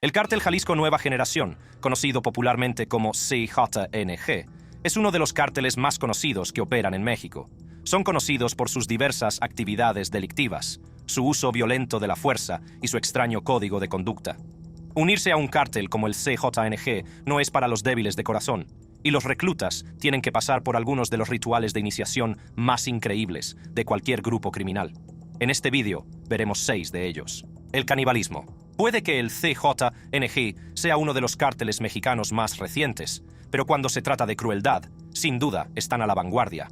El Cártel Jalisco Nueva Generación, conocido popularmente como CJNG, es uno de los cárteles más conocidos que operan en México. Son conocidos por sus diversas actividades delictivas, su uso violento de la fuerza y su extraño código de conducta. Unirse a un cártel como el CJNG no es para los débiles de corazón, y los reclutas tienen que pasar por algunos de los rituales de iniciación más increíbles de cualquier grupo criminal. En este vídeo veremos 6 de ellos. El canibalismo. Puede que el CJNG sea uno de los cárteles mexicanos más recientes, pero cuando se trata de crueldad, sin duda están a la vanguardia.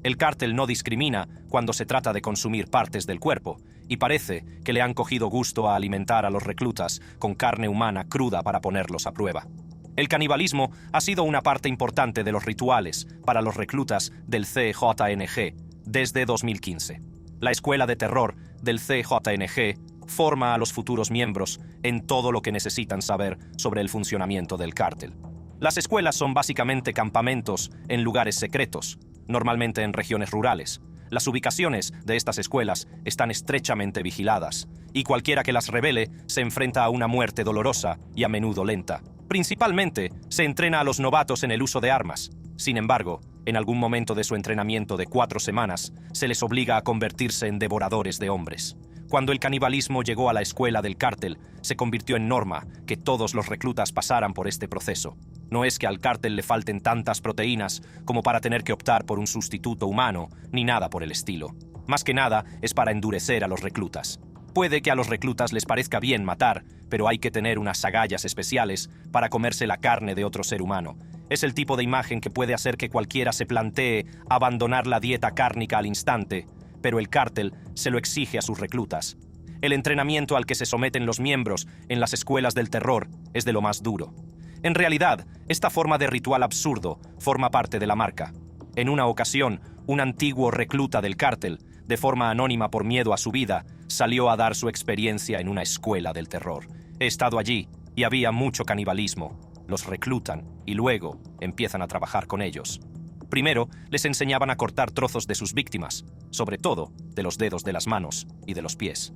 El cártel no discrimina cuando se trata de consumir partes del cuerpo, y parece que le han cogido gusto a alimentar a los reclutas con carne humana cruda para ponerlos a prueba. El canibalismo ha sido una parte importante de los rituales para los reclutas del CJNG desde 2015. La escuela de terror del CJNG forma a los futuros miembros en todo lo que necesitan saber sobre el funcionamiento del cártel. Las escuelas son básicamente campamentos en lugares secretos, normalmente en regiones rurales. Las ubicaciones de estas escuelas están estrechamente vigiladas, y cualquiera que las revele se enfrenta a una muerte dolorosa y a menudo lenta. Principalmente, se entrena a los novatos en el uso de armas. Sin embargo, en algún momento de su entrenamiento de 4 semanas, se les obliga a convertirse en devoradores de hombres. Cuando el canibalismo llegó a la escuela del cártel, se convirtió en norma que todos los reclutas pasaran por este proceso. No es que al cártel le falten tantas proteínas como para tener que optar por un sustituto humano, ni nada por el estilo. Más que nada, es para endurecer a los reclutas. Puede que a los reclutas les parezca bien matar, pero hay que tener unas agallas especiales para comerse la carne de otro ser humano. Es el tipo de imagen que puede hacer que cualquiera se plantee abandonar la dieta cárnica al instante, pero el cártel se lo exige a sus reclutas. El entrenamiento al que se someten los miembros en las escuelas del terror es de lo más duro. En realidad, esta forma de ritual absurdo forma parte de la marca. En una ocasión, un antiguo recluta del cártel, de forma anónima por miedo a su vida, salió a dar su experiencia en una escuela del terror. He estado allí y había mucho canibalismo. Los reclutan y luego empiezan a trabajar con ellos. Primero, les enseñaban a cortar trozos de sus víctimas, sobre todo de los dedos de las manos y de los pies.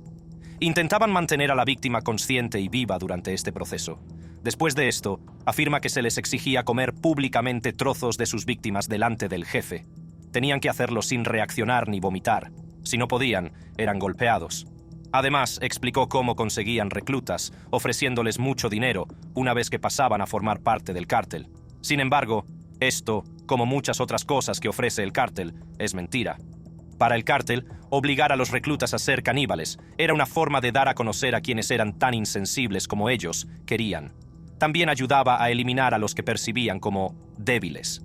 Intentaban mantener a la víctima consciente y viva durante este proceso. Después de esto, afirma que se les exigía comer públicamente trozos de sus víctimas delante del jefe. Tenían que hacerlo sin reaccionar ni vomitar. Si no podían, eran golpeados. Además, explicó cómo conseguían reclutas, ofreciéndoles mucho dinero una vez que pasaban a formar parte del cártel. Sin embargo, esto, como muchas otras cosas que ofrece el cártel, es mentira. Para el cártel, obligar a los reclutas a ser caníbales era una forma de dar a conocer a quienes eran tan insensibles como ellos querían. También ayudaba a eliminar a los que percibían como débiles.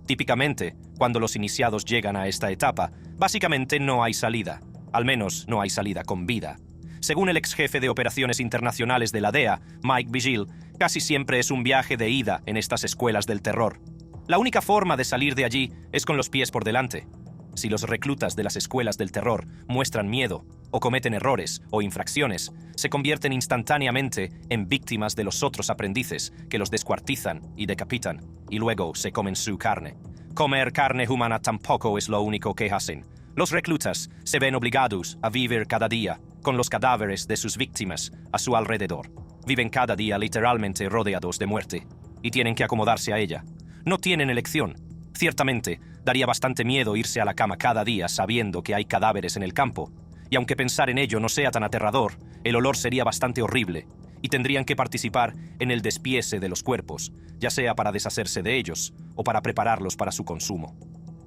Típicamente, cuando los iniciados llegan a esta etapa, básicamente no hay salida. Al menos no hay salida con vida. Según el ex jefe de operaciones internacionales de la DEA, Mike Vigil, casi siempre es un viaje de ida en estas escuelas del terror. La única forma de salir de allí es con los pies por delante. Si los reclutas de las escuelas del terror muestran miedo, o cometen errores o infracciones, se convierten instantáneamente en víctimas de los otros aprendices que los descuartizan y decapitan, y luego se comen su carne. Comer carne humana tampoco es lo único que hacen. Los reclutas se ven obligados a vivir cada día con los cadáveres de sus víctimas a su alrededor. Viven cada día literalmente rodeados de muerte, y tienen que acomodarse a ella. No tienen elección. Ciertamente, daría bastante miedo irse a la cama cada día sabiendo que hay cadáveres en el campo, y aunque pensar en ello no sea tan aterrador, el olor sería bastante horrible, y tendrían que participar en el despiece de los cuerpos, ya sea para deshacerse de ellos o para prepararlos para su consumo.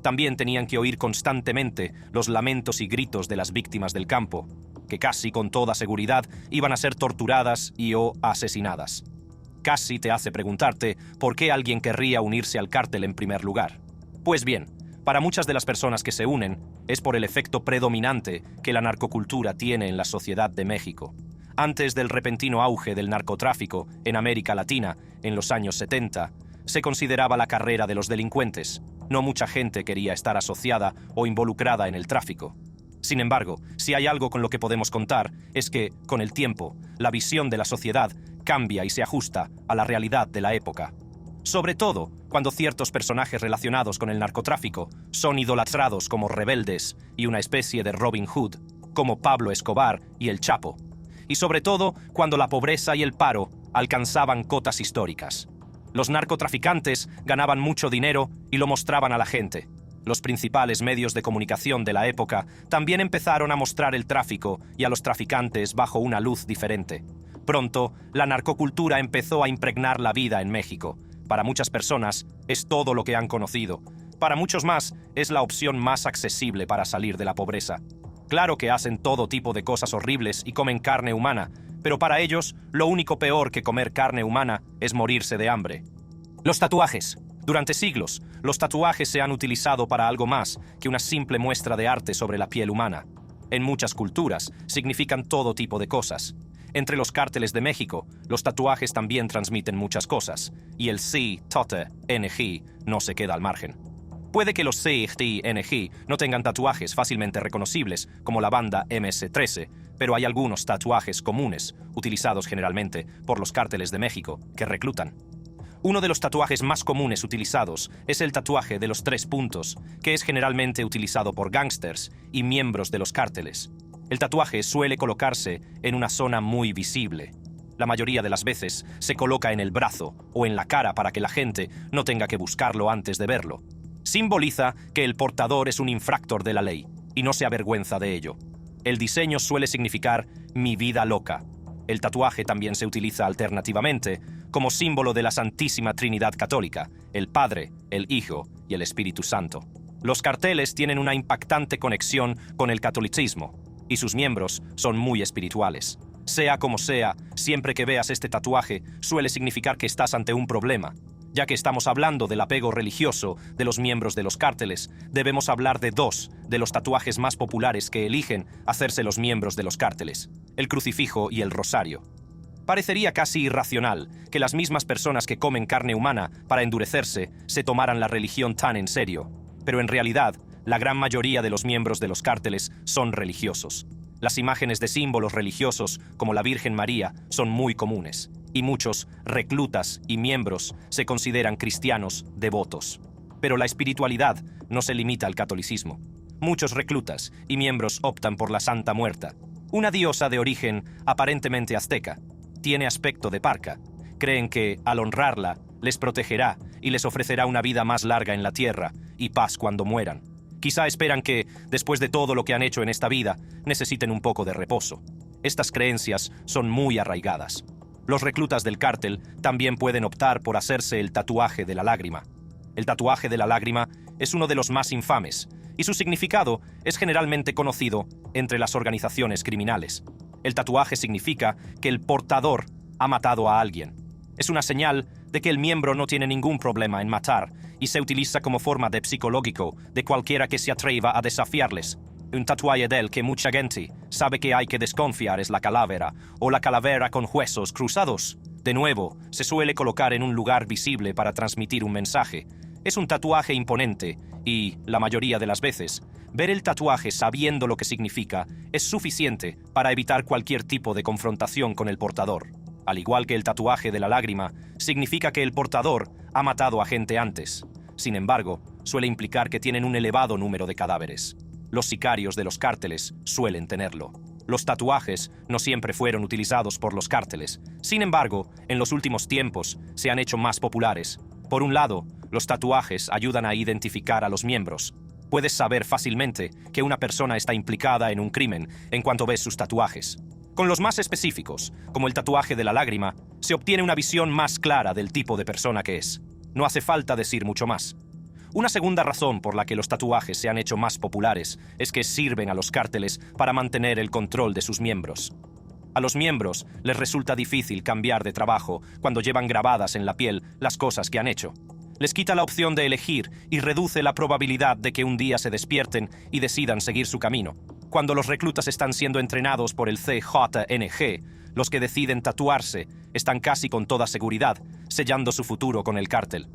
También tenían que oír constantemente los lamentos y gritos de las víctimas del campo, que casi con toda seguridad iban a ser torturadas o asesinadas. Casi te hace preguntarte por qué alguien querría unirse al cártel en primer lugar. Pues bien, para muchas de las personas que se unen, es por el efecto predominante que la narcocultura tiene en la sociedad de México. Antes del repentino auge del narcotráfico en América Latina, en los años 70, se consideraba la carrera de los delincuentes. No mucha gente quería estar asociada o involucrada en el tráfico. Sin embargo, si hay algo con lo que podemos contar, es que, con el tiempo, la visión de la sociedad cambia y se ajusta a la realidad de la época. Sobre todo cuando ciertos personajes relacionados con el narcotráfico son idolatrados como rebeldes y una especie de Robin Hood, como Pablo Escobar y El Chapo. Y sobre todo cuando la pobreza y el paro alcanzaban cotas históricas. Los narcotraficantes ganaban mucho dinero y lo mostraban a la gente. Los principales medios de comunicación de la época también empezaron a mostrar el tráfico y a los traficantes bajo una luz diferente. Pronto, la narcocultura empezó a impregnar la vida en México. Para muchas personas, es todo lo que han conocido. Para muchos más, es la opción más accesible para salir de la pobreza. Claro que hacen todo tipo de cosas horribles y comen carne humana, pero para ellos, lo único peor que comer carne humana es morirse de hambre. Los tatuajes. Durante siglos, los tatuajes se han utilizado para algo más que una simple muestra de arte sobre la piel humana. En muchas culturas, significan todo tipo de cosas. Entre los cárteles de México, los tatuajes también transmiten muchas cosas, y el CJNG no se queda al margen. Puede que los CJNG no tengan tatuajes fácilmente reconocibles, como la banda MS-13, pero hay algunos tatuajes comunes, utilizados generalmente por los cárteles de México, que reclutan. Uno de los tatuajes más comunes utilizados es el tatuaje de los 3 puntos, que es generalmente utilizado por gángsters y miembros de los cárteles. El tatuaje suele colocarse en una zona muy visible. La mayoría de las veces se coloca en el brazo o en la cara para que la gente no tenga que buscarlo antes de verlo. Simboliza que el portador es un infractor de la ley y no se avergüenza de ello. El diseño suele significar mi vida loca. El tatuaje también se utiliza alternativamente como símbolo de la Santísima Trinidad Católica, el Padre, el Hijo y el Espíritu Santo. Los carteles tienen una impactante conexión con el catolicismo y sus miembros son muy espirituales. Sea como sea, siempre que veas este tatuaje suele significar que estás ante un problema. Ya que estamos hablando del apego religioso de los miembros de los cárteles, debemos hablar de 2 de los tatuajes más populares que eligen hacerse los miembros de los cárteles: el crucifijo y el rosario. Parecería casi irracional que las mismas personas que comen carne humana para endurecerse se tomaran la religión tan en serio, pero en realidad, la gran mayoría de los miembros de los cárteles son religiosos. Las imágenes de símbolos religiosos, como la Virgen María, son muy comunes, y muchos reclutas y miembros se consideran cristianos devotos. Pero la espiritualidad no se limita al catolicismo. Muchos reclutas y miembros optan por la Santa Muerta, una diosa de origen aparentemente azteca. Tiene aspecto de parca. Creen que, al honrarla, les protegerá y les ofrecerá una vida más larga en la tierra y paz cuando mueran. Quizá esperan que, después de todo lo que han hecho en esta vida, necesiten un poco de reposo. Estas creencias son muy arraigadas. Los reclutas del cártel también pueden optar por hacerse el tatuaje de la lágrima. El tatuaje de la lágrima es uno de los más infames, y su significado es generalmente conocido entre las organizaciones criminales. El tatuaje significa que el portador ha matado a alguien. Es una señal de que el miembro no tiene ningún problema en matar y se utiliza como forma de psicológico de cualquiera que se atreva a desafiarles. Un tatuaje del que mucha gente sabe que hay que desconfiar es la calavera o la calavera con huesos cruzados. De nuevo, se suele colocar en un lugar visible para transmitir un mensaje. Es un tatuaje imponente y, la mayoría de las veces, ver el tatuaje sabiendo lo que significa es suficiente para evitar cualquier tipo de confrontación con el portador. Al igual que el tatuaje de la lágrima, significa que el portador ha matado a gente antes. Sin embargo, suele implicar que tienen un elevado número de cadáveres. Los sicarios de los cárteles suelen tenerlo. Los tatuajes no siempre fueron utilizados por los cárteles. Sin embargo, en los últimos tiempos se han hecho más populares. Por un lado, los tatuajes ayudan a identificar a los miembros. Puedes saber fácilmente que una persona está implicada en un crimen en cuanto ves sus tatuajes. Con los más específicos, como el tatuaje de la lágrima, se obtiene una visión más clara del tipo de persona que es. No hace falta decir mucho más. Una segunda razón por la que los tatuajes se han hecho más populares es que sirven a los cárteles para mantener el control de sus miembros. A los miembros les resulta difícil cambiar de trabajo cuando llevan grabadas en la piel las cosas que han hecho. Les quita la opción de elegir y reduce la probabilidad de que un día se despierten y decidan seguir su camino. Cuando los reclutas están siendo entrenados por el CJNG, los que deciden tatuarse están casi con toda seguridad sellando su futuro con el cártel.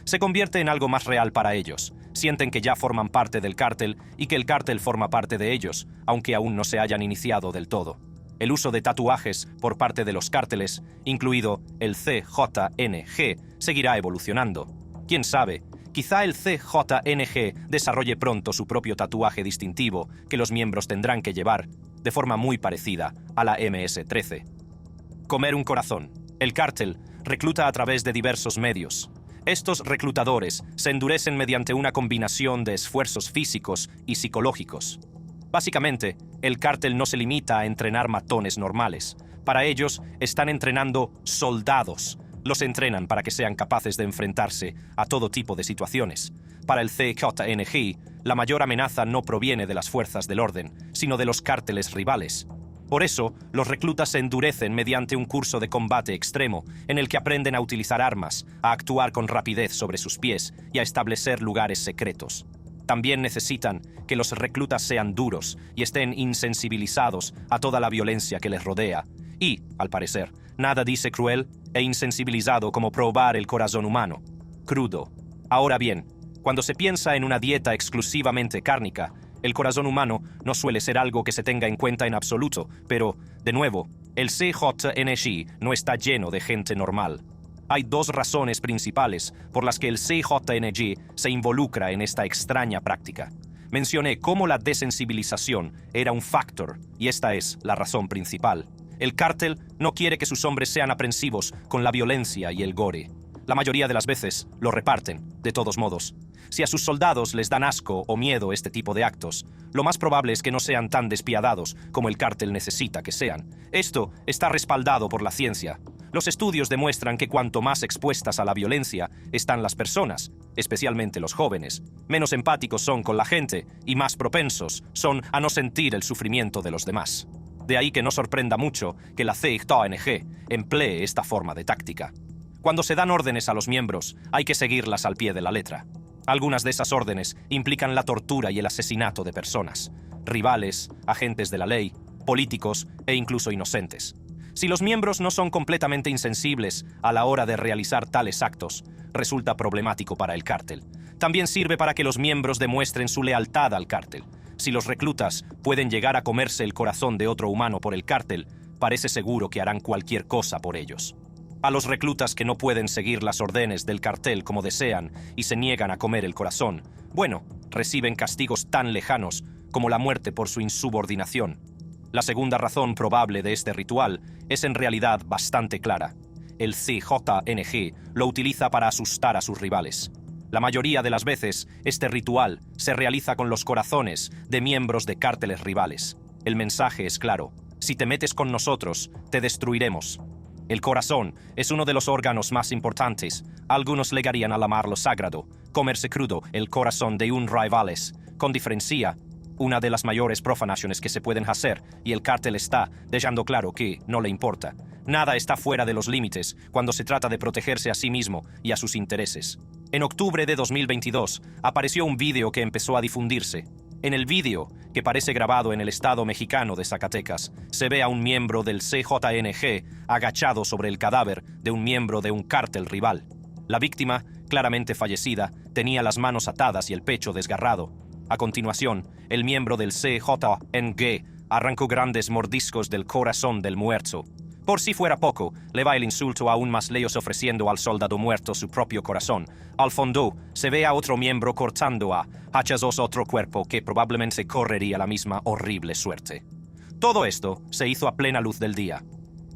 Se convierte en algo más real para ellos. Sienten que ya forman parte del cártel y que el cártel forma parte de ellos, aunque aún no se hayan iniciado del todo. El uso de tatuajes por parte de los cárteles, incluido el CJNG, seguirá evolucionando. ¿Quién sabe? Quizá el CJNG desarrolle pronto su propio tatuaje distintivo que los miembros tendrán que llevar, de forma muy parecida a la MS-13. Comer un corazón. El cártel recluta a través de diversos medios. Estos reclutadores se endurecen mediante una combinación de esfuerzos físicos y psicológicos. Básicamente, el cártel no se limita a entrenar matones normales. Para ellos, están entrenando soldados. Los entrenan para que sean capaces de enfrentarse a todo tipo de situaciones. Para el CJNG, la mayor amenaza no proviene de las fuerzas del orden, sino de los cárteles rivales. Por eso, los reclutas se endurecen mediante un curso de combate extremo, en el que aprenden a utilizar armas, a actuar con rapidez sobre sus pies y a establecer lugares secretos. También necesitan que los reclutas sean duros y estén insensibilizados a toda la violencia que les rodea. Y, al parecer, nada dice cruel e insensibilizado como probar el corazón humano. Crudo. Ahora bien, cuando se piensa en una dieta exclusivamente cárnica, el corazón humano no suele ser algo que se tenga en cuenta en absoluto, pero, de nuevo, el CJNG no está lleno de gente normal. Hay dos razones principales por las que el CJNG se involucra en esta extraña práctica. Mencioné cómo la desensibilización era un factor, y esta es la razón principal. El cártel no quiere que sus hombres sean aprensivos con la violencia y el gore. La mayoría de las veces lo reparten, de todos modos. Si a sus soldados les dan asco o miedo este tipo de actos, lo más probable es que no sean tan despiadados como el cártel necesita que sean. Esto está respaldado por la ciencia. Los estudios demuestran que cuanto más expuestas a la violencia están las personas, especialmente los jóvenes, menos empáticos son con la gente y más propensos son a no sentir el sufrimiento de los demás. De ahí que no sorprenda mucho que la CJNG emplee esta forma de táctica. Cuando se dan órdenes a los miembros, hay que seguirlas al pie de la letra. Algunas de esas órdenes implican la tortura y el asesinato de personas, rivales, agentes de la ley, políticos e incluso inocentes. Si los miembros no son completamente insensibles a la hora de realizar tales actos, resulta problemático para el cártel. También sirve para que los miembros demuestren su lealtad al cártel. Si los reclutas pueden llegar a comerse el corazón de otro humano por el cártel, parece seguro que harán cualquier cosa por ellos. A los reclutas que no pueden seguir las órdenes del cartel como desean y se niegan a comer el corazón, bueno, reciben castigos tan lejanos como la muerte por su insubordinación. La segunda razón probable de este ritual es en realidad bastante clara. El CJNG lo utiliza para asustar a sus rivales. La mayoría de las veces, este ritual se realiza con los corazones de miembros de cárteles rivales. El mensaje es claro: si te metes con nosotros, te destruiremos. El corazón es uno de los órganos más importantes. Algunos llegarían a llamarlo sagrado. Comerse crudo el corazón de un rival es, con diferencia, una de las mayores profanaciones que se pueden hacer, y el cártel está dejando claro que no le importa. Nada está fuera de los límites cuando se trata de protegerse a sí mismo y a sus intereses. En octubre de 2022 apareció un vídeo que empezó a difundirse. En el vídeo, que parece grabado en el estado mexicano de Zacatecas, se ve a un miembro del CJNG agachado sobre el cadáver de un miembro de un cártel rival. La víctima, claramente fallecida, tenía las manos atadas y el pecho desgarrado. A continuación, el miembro del CJNG arrancó grandes mordiscos del corazón del muerto. Por si fuera poco, le va el insulto aún más lejos ofreciendo al soldado muerto su propio corazón. Al fondo, se ve a otro miembro cortando a hachazos otro cuerpo que probablemente correría la misma horrible suerte. Todo esto se hizo a plena luz del día.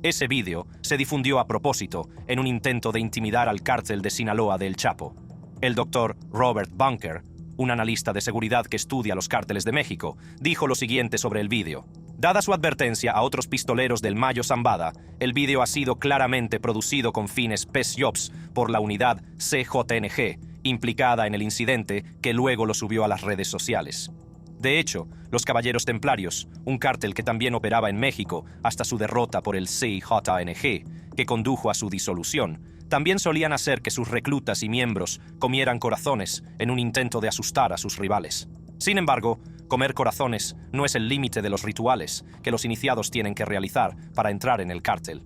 Ese vídeo se difundió a propósito en un intento de intimidar al cártel de Sinaloa de El Chapo. El doctor Robert Bunker, un analista de seguridad que estudia los cárteles de México, dijo lo siguiente sobre el vídeo. Dada su advertencia a otros pistoleros del Mayo Zambada, el vídeo ha sido claramente producido con fines PES-Jobs por la unidad CJNG, implicada en el incidente que luego lo subió a las redes sociales. De hecho, los Caballeros Templarios, un cártel que también operaba en México hasta su derrota por el CJNG, que condujo a su disolución, también solían hacer que sus reclutas y miembros comieran corazones en un intento de asustar a sus rivales. Sin embargo, comer corazones no es el límite de los rituales que los iniciados tienen que realizar para entrar en el cártel.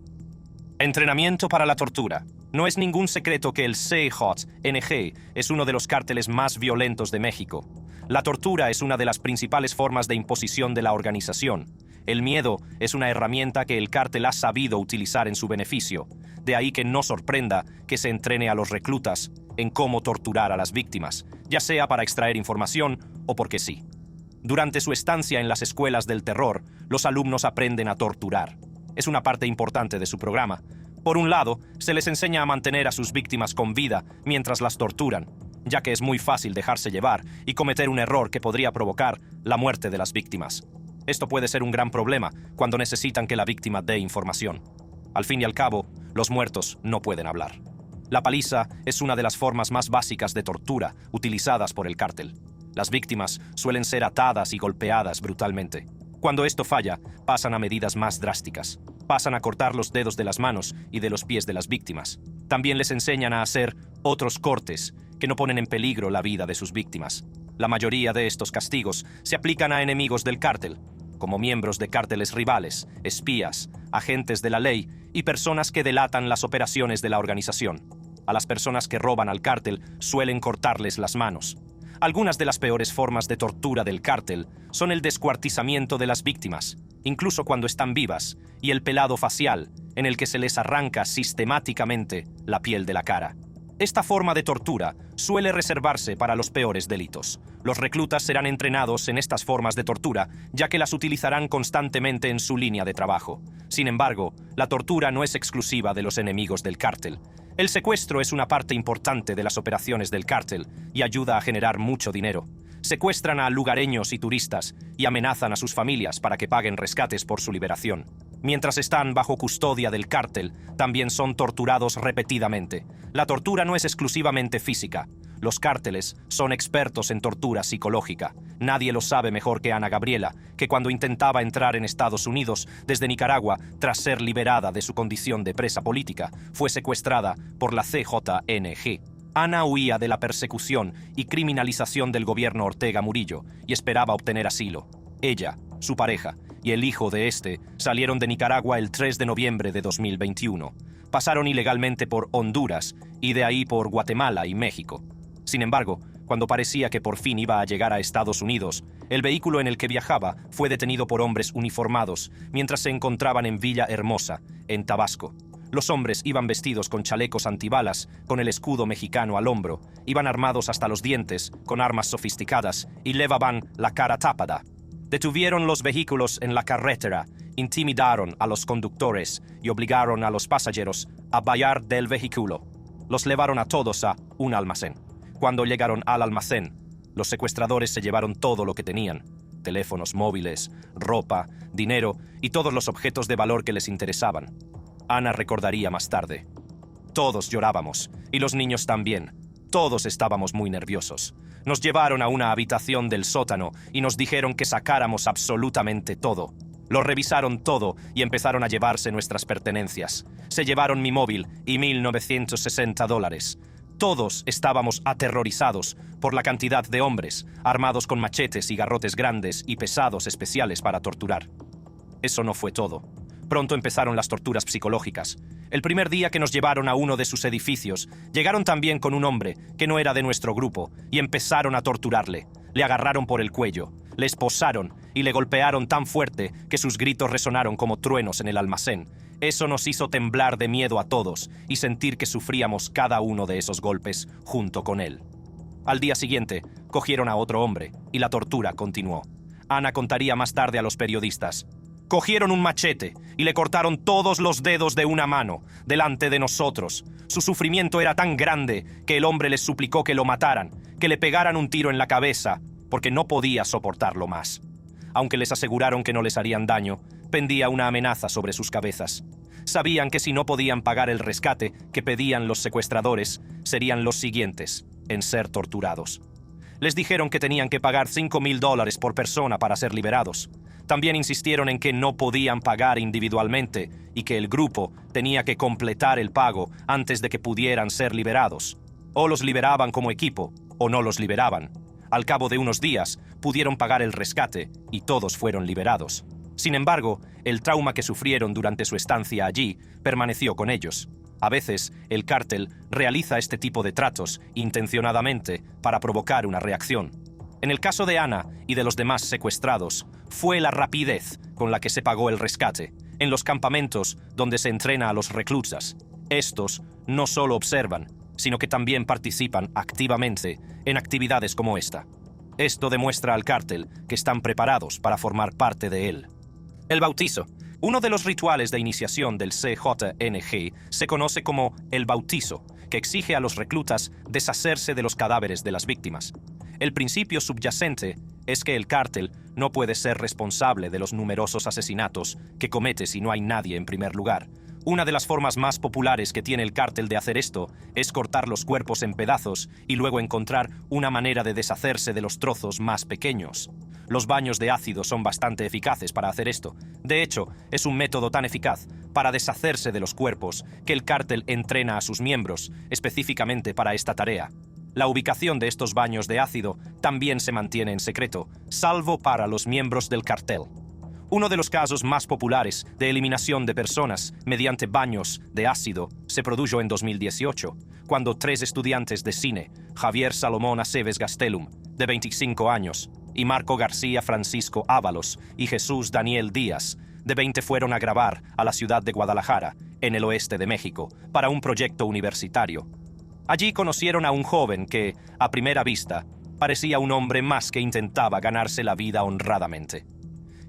Entrenamiento para la tortura. No es ningún secreto que el CJNG es uno de los cárteles más violentos de México. La tortura es una de las principales formas de imposición de la organización. El miedo es una herramienta que el cártel ha sabido utilizar en su beneficio. De ahí que no sorprenda que se entrene a los reclutas en cómo torturar a las víctimas, ya sea para extraer información o porque sí. Durante su estancia en las escuelas del terror, los alumnos aprenden a torturar. Es una parte importante de su programa. Por un lado, se les enseña a mantener a sus víctimas con vida mientras las torturan, ya que es muy fácil dejarse llevar y cometer un error que podría provocar la muerte de las víctimas. Esto puede ser un gran problema cuando necesitan que la víctima dé información. Al fin y al cabo, los muertos no pueden hablar. La paliza es una de las formas más básicas de tortura utilizadas por el cártel. Las víctimas suelen ser atadas y golpeadas brutalmente. Cuando esto falla, pasan a medidas más drásticas. Pasan a cortar los dedos de las manos y de los pies de las víctimas. También les enseñan a hacer otros cortes que no ponen en peligro la vida de sus víctimas. La mayoría de estos castigos se aplican a enemigos del cártel, como miembros de cárteles rivales, espías, agentes de la ley y personas que delatan las operaciones de la organización. A las personas que roban al cártel suelen cortarles las manos. Algunas de las peores formas de tortura del cártel son el descuartizamiento de las víctimas, incluso cuando están vivas, y el pelado facial, en el que se les arranca sistemáticamente la piel de la cara. Esta forma de tortura suele reservarse para los peores delitos. Los reclutas serán entrenados en estas formas de tortura, ya que las utilizarán constantemente en su línea de trabajo. Sin embargo, la tortura no es exclusiva de los enemigos del cártel. El secuestro es una parte importante de las operaciones del cártel y ayuda a generar mucho dinero. Secuestran a lugareños y turistas y amenazan a sus familias para que paguen rescates por su liberación. Mientras están bajo custodia del cártel, también son torturados repetidamente. La tortura no es exclusivamente física. Los cárteles son expertos en tortura psicológica. Nadie lo sabe mejor que Ana Gabriela, que cuando intentaba entrar en Estados Unidos desde Nicaragua, tras ser liberada de su condición de presa política, fue secuestrada por la CJNG. Ana huía de la persecución y criminalización del gobierno Ortega Murillo y esperaba obtener asilo. Ella, su pareja y el hijo de este salieron de Nicaragua el 3 de noviembre de 2021. Pasaron ilegalmente por Honduras y de ahí por Guatemala y México. Sin embargo, cuando parecía que por fin iba a llegar a Estados Unidos, el vehículo en el que viajaba fue detenido por hombres uniformados mientras se encontraban en Villa Hermosa, en Tabasco. Los hombres iban vestidos con chalecos antibalas, con el escudo mexicano al hombro, iban armados hasta los dientes, con armas sofisticadas, y llevaban la cara tapada. Detuvieron los vehículos en la carretera, intimidaron a los conductores y obligaron a los pasajeros a bajar del vehículo. Los llevaron a todos a un almacén. Cuando llegaron al almacén, los secuestradores se llevaron todo lo que tenían: teléfonos móviles, ropa, dinero y todos los objetos de valor que les interesaban. Ana recordaría más tarde: todos llorábamos, y los niños también. Todos estábamos muy nerviosos. Nos llevaron a una habitación del sótano y nos dijeron que sacáramos absolutamente todo. Lo revisaron todo y empezaron a llevarse nuestras pertenencias. Se llevaron mi móvil y $1,960. Todos estábamos aterrorizados por la cantidad de hombres, armados con machetes y garrotes grandes y pesados especiales para torturar. Eso no fue todo. Pronto empezaron las torturas psicológicas. El primer día que nos llevaron a uno de sus edificios, llegaron también con un hombre que no era de nuestro grupo y empezaron a torturarle. Le agarraron por el cuello, le esposaron y le golpearon tan fuerte que sus gritos resonaron como truenos en el almacén. Eso nos hizo temblar de miedo a todos y sentir que sufríamos cada uno de esos golpes junto con él. Al día siguiente, cogieron a otro hombre y la tortura continuó. Ana contaría más tarde a los periodistas: cogieron un machete y le cortaron todos los dedos de una mano delante de nosotros. Su sufrimiento era tan grande que el hombre les suplicó que lo mataran, que le pegaran un tiro en la cabeza, porque no podía soportarlo más. Aunque les aseguraron que no les harían daño, pendía una amenaza sobre sus cabezas. Sabían que si no podían pagar el rescate que pedían los secuestradores, serían los siguientes en ser torturados. Les dijeron que tenían que pagar $5,000 por persona para ser liberados. También insistieron en que no podían pagar individualmente y que el grupo tenía que completar el pago antes de que pudieran ser liberados. O los liberaban como equipo, o no los liberaban. Al cabo de unos días, pudieron pagar el rescate y todos fueron liberados. Sin embargo, el trauma que sufrieron durante su estancia allí permaneció con ellos. A veces, el cártel realiza este tipo de tratos intencionadamente para provocar una reacción. En el caso de Ana y de los demás secuestrados, fue la rapidez con la que se pagó el rescate. En los campamentos donde se entrena a los reclutas, estos no solo observan, sino que también participan activamente en actividades como esta. Esto demuestra al cártel que están preparados para formar parte de él. El bautizo. Uno de los rituales de iniciación del CJNG se conoce como el bautizo, que exige a los reclutas deshacerse de los cadáveres de las víctimas. El principio subyacente es que el cártel no puede ser responsable de los numerosos asesinatos que comete si no hay nadie en primer lugar. Una de las formas más populares que tiene el cártel de hacer esto es cortar los cuerpos en pedazos y luego encontrar una manera de deshacerse de los trozos más pequeños. Los baños de ácido son bastante eficaces para hacer esto. De hecho, es un método tan eficaz para deshacerse de los cuerpos que el cártel entrena a sus miembros específicamente para esta tarea. La ubicación de estos baños de ácido también se mantiene en secreto, salvo para los miembros del cartel. Uno de los casos más populares de eliminación de personas mediante baños de ácido se produjo en 2018, cuando 3 estudiantes de cine, Javier Salomón Aceves Gastelum, de 25 años, y Marco García Francisco Ábalos y Jesús Daniel Díaz, de 20, fueron a grabar a la ciudad de Guadalajara, en el oeste de México, para un proyecto universitario. Allí conocieron a un joven que, a primera vista, parecía un hombre más que intentaba ganarse la vida honradamente.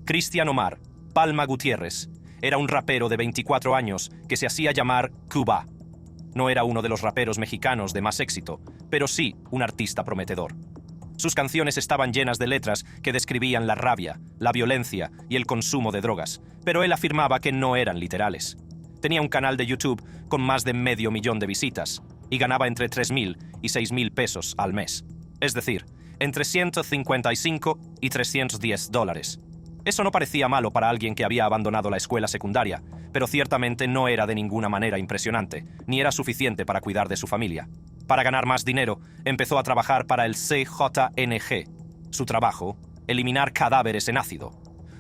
Cristian Omar Palma Gutiérrez era un rapero de 24 años que se hacía llamar Cuba. No era uno de los raperos mexicanos de más éxito, pero sí un artista prometedor. Sus canciones estaban llenas de letras que describían la rabia, la violencia y el consumo de drogas, pero él afirmaba que no eran literales. Tenía un canal de YouTube con más de 500.000 de visitas y ganaba entre 3.000 y 6.000 pesos al mes, es decir, entre 155 y 310 dólares. Eso no parecía malo para alguien que había abandonado la escuela secundaria, pero ciertamente no era de ninguna manera impresionante, ni era suficiente para cuidar de su familia. Para ganar más dinero, empezó a trabajar para el CJNG. Su trabajo, eliminar cadáveres en ácido.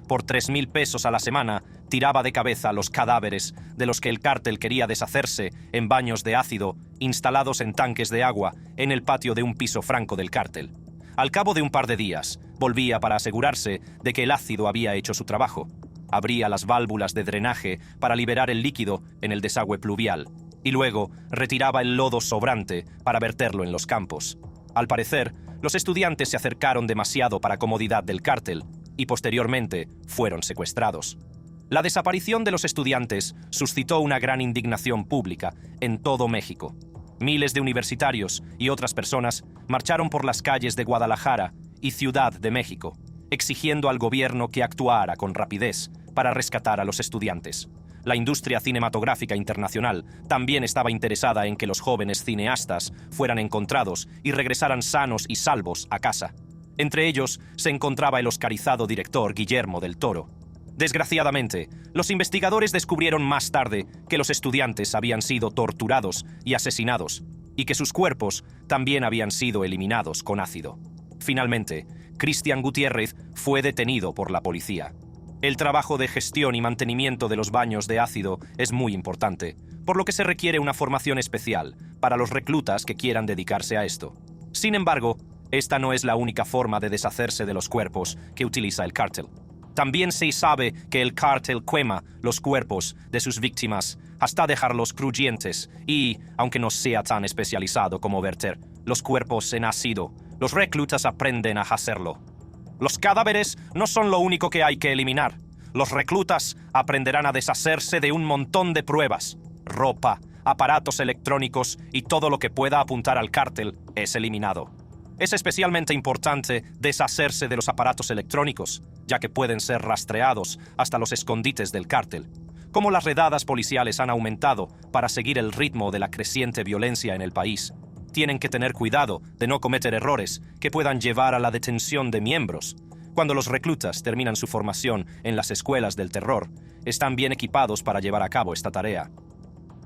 Por 3.000 pesos a la semana, tiraba de cabeza los cadáveres de los que el cártel quería deshacerse en baños de ácido instalados en tanques de agua en el patio de un piso franco del cártel. Al cabo de un par de días, volvía para asegurarse de que el ácido había hecho su trabajo. Abría las válvulas de drenaje para liberar el líquido en el desagüe pluvial y luego retiraba el lodo sobrante para verterlo en los campos. Al parecer, los estudiantes se acercaron demasiado para comodidad del cártel y posteriormente fueron secuestrados. La desaparición de los estudiantes suscitó una gran indignación pública en todo México. Miles de universitarios y otras personas marcharon por las calles de Guadalajara y Ciudad de México, exigiendo al gobierno que actuara con rapidez para rescatar a los estudiantes. La industria cinematográfica internacional también estaba interesada en que los jóvenes cineastas fueran encontrados y regresaran sanos y salvos a casa. Entre ellos se encontraba el oscarizado director Guillermo del Toro. Desgraciadamente, los investigadores descubrieron más tarde que los estudiantes habían sido torturados y asesinados, y que sus cuerpos también habían sido eliminados con ácido. Finalmente, Cristian Gutiérrez fue detenido por la policía. El trabajo de gestión y mantenimiento de los baños de ácido es muy importante, por lo que se requiere una formación especial para los reclutas que quieran dedicarse a esto. Sin embargo, esta no es la única forma de deshacerse de los cuerpos que utiliza el cártel. También se sabe que el cártel quema los cuerpos de sus víctimas hasta dejarlos crujientes y, aunque no sea tan especializado como verter los cuerpos en ácido, los reclutas aprenden a hacerlo. Los cadáveres no son lo único que hay que eliminar. Los reclutas aprenderán a deshacerse de un montón de pruebas. Ropa, aparatos electrónicos y todo lo que pueda apuntar al cártel es eliminado. Es especialmente importante deshacerse de los aparatos electrónicos, ya que pueden ser rastreados hasta los escondites del cártel. Como las redadas policiales han aumentado para seguir el ritmo de la creciente violencia en el país, tienen que tener cuidado de no cometer errores que puedan llevar a la detención de miembros. Cuando los reclutas terminan su formación en las escuelas del terror, están bien equipados para llevar a cabo esta tarea.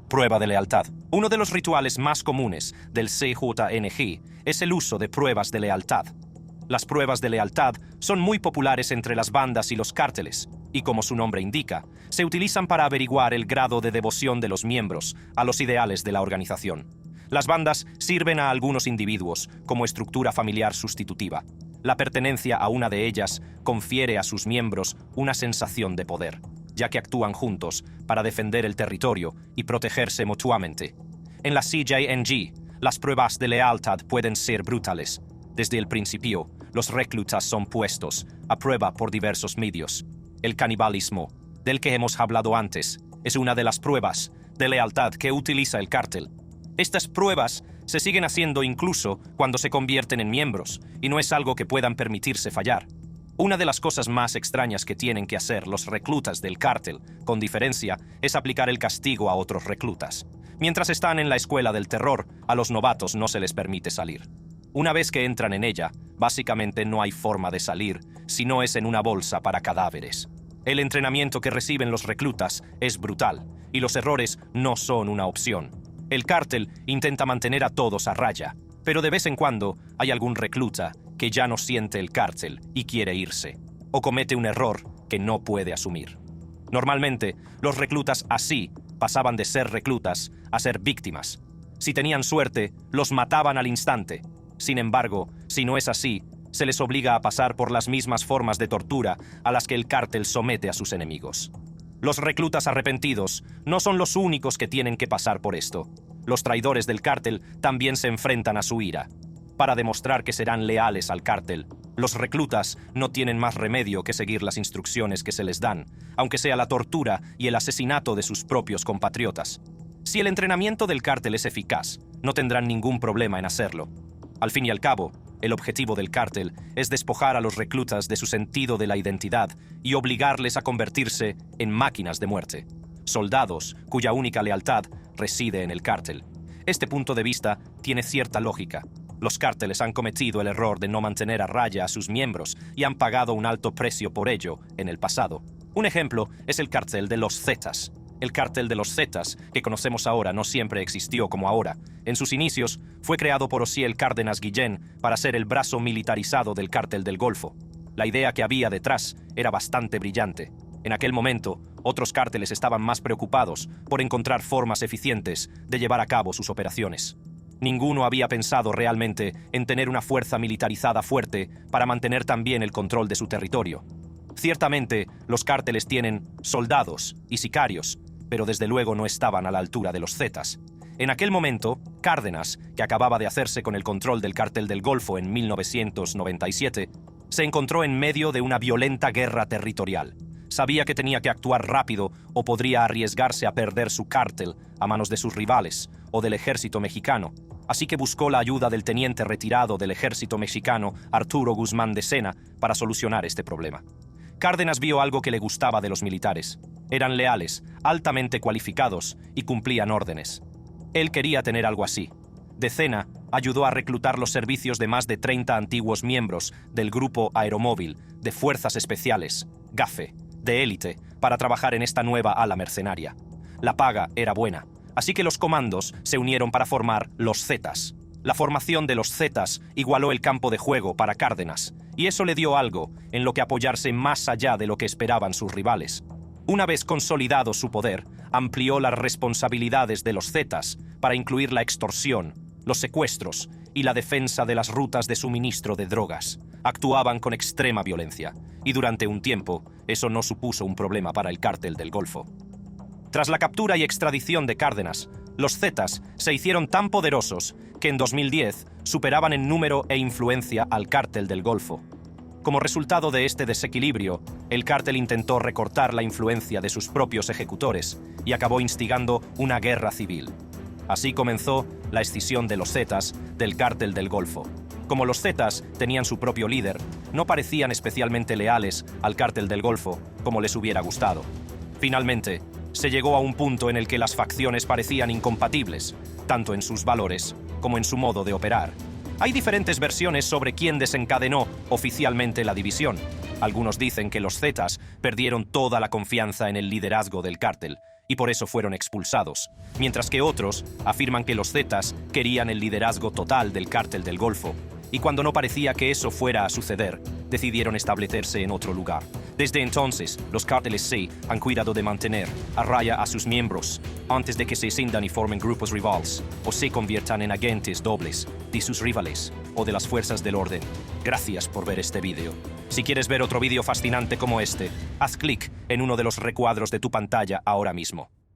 Prueba de lealtad. Uno de los rituales más comunes del CJNG es el uso de pruebas de lealtad. Las pruebas de lealtad son muy populares entre las bandas y los cárteles, y como su nombre indica, se utilizan para averiguar el grado de devoción de los miembros a los ideales de la organización. Las bandas sirven a algunos individuos como estructura familiar sustitutiva. La pertenencia a una de ellas confiere a sus miembros una sensación de poder, ya que actúan juntos para defender el territorio y protegerse mutuamente. En la CJNG, las pruebas de lealtad pueden ser brutales. Desde el principio, los reclutas son puestos a prueba por diversos medios: el canibalismo, del que hemos hablado antes, es una de las pruebas de lealtad que utiliza el cártel. Estas pruebas se siguen haciendo incluso cuando se convierten en miembros, y no es algo que puedan permitirse fallar. Una de las cosas más extrañas que tienen que hacer los reclutas del cártel, con diferencia, es aplicar el castigo a otros reclutas. Mientras están en la escuela del terror, a los novatos no se les permite salir. Una vez que entran en ella, básicamente no hay forma de salir, si no es en una bolsa para cadáveres. El entrenamiento que reciben los reclutas es brutal, y los errores no son una opción. El cártel intenta mantener a todos a raya, pero de vez en cuando hay algún recluta que ya no siente el cártel y quiere irse, o comete un error que no puede asumir. Normalmente, los reclutas así pasaban de ser reclutas a ser víctimas. Si tenían suerte, los mataban al instante. Sin embargo, si no es así, se les obliga a pasar por las mismas formas de tortura a las que el cártel somete a sus enemigos. Los reclutas arrepentidos no son los únicos que tienen que pasar por esto. Los traidores del cártel también se enfrentan a su ira. Para demostrar que serán leales al cártel, los reclutas no tienen más remedio que seguir las instrucciones que se les dan, aunque sea la tortura y el asesinato de sus propios compatriotas. Si el entrenamiento del cártel es eficaz, no tendrán ningún problema en hacerlo. Al fin y al cabo, el objetivo del cártel es despojar a los reclutas de su sentido de la identidad y obligarles a convertirse en máquinas de muerte. Soldados cuya única lealtad reside en el cártel. Este punto de vista tiene cierta lógica. Los cárteles han cometido el error de no mantener a raya a sus miembros y han pagado un alto precio por ello en el pasado. Un ejemplo es el cártel de los Zetas. El cártel de los Zetas, que conocemos ahora, no siempre existió como ahora. En sus inicios, fue creado por Osiel Cárdenas Guillén para ser el brazo militarizado del cártel del Golfo. La idea que había detrás era bastante brillante. En aquel momento, otros cárteles estaban más preocupados por encontrar formas eficientes de llevar a cabo sus operaciones. Ninguno había pensado realmente en tener una fuerza militarizada fuerte para mantener también el control de su territorio. Ciertamente, los cárteles tienen soldados y sicarios, pero desde luego no estaban a la altura de los Zetas. En aquel momento, Cárdenas, que acababa de hacerse con el control del cártel del Golfo en 1997, se encontró en medio de una violenta guerra territorial. Sabía que tenía que actuar rápido o podría arriesgarse a perder su cártel a manos de sus rivales o del ejército mexicano, así que buscó la ayuda del teniente retirado del ejército mexicano, Arturo Guzmán de Sena, para solucionar este problema. Cárdenas vio algo que le gustaba de los militares. Eran leales, altamente cualificados y cumplían órdenes. Él quería tener algo así. De Sena ayudó a reclutar los servicios de más de 30 antiguos miembros del Grupo Aeromóvil de Fuerzas Especiales, GAFE, de élite, para trabajar en esta nueva ala mercenaria. La paga era buena, así que los comandos se unieron para formar los Zetas. La formación de los Zetas igualó el campo de juego para Cárdenas, y eso le dio algo en lo que apoyarse más allá de lo que esperaban sus rivales. Una vez consolidado su poder, amplió las responsabilidades de los Zetas para incluir la extorsión, los secuestros y la defensa de las rutas de suministro de drogas. Actuaban con extrema violencia, y durante un tiempo eso no supuso un problema para el cártel del Golfo. Tras la captura y extradición de Cárdenas, los Zetas se hicieron tan poderosos que en 2010 superaban en número e influencia al cártel del Golfo. Como resultado de este desequilibrio, el cártel intentó recortar la influencia de sus propios ejecutores y acabó instigando una guerra civil. Así comenzó la escisión de los Zetas del cártel del Golfo. Como los Zetas tenían su propio líder, no parecían especialmente leales al cártel del Golfo como les hubiera gustado. Finalmente, se llegó a un punto en el que las facciones parecían incompatibles, tanto en sus valores como en su modo de operar. Hay diferentes versiones sobre quién desencadenó oficialmente la división. Algunos dicen que los Zetas perdieron toda la confianza en el liderazgo del cártel y por eso fueron expulsados, mientras que otros afirman que los Zetas querían el liderazgo total del cártel del Golfo, y cuando no parecía que eso fuera a suceder, decidieron establecerse en otro lugar. Desde entonces, los cárteles se han cuidado de mantener a raya a sus miembros antes de que se escindan y formen grupos rivales o se conviertan en agentes dobles de sus rivales o de las fuerzas del orden. Gracias por ver este vídeo. Si quieres ver otro vídeo fascinante como este, haz clic en uno de los recuadros de tu pantalla ahora mismo.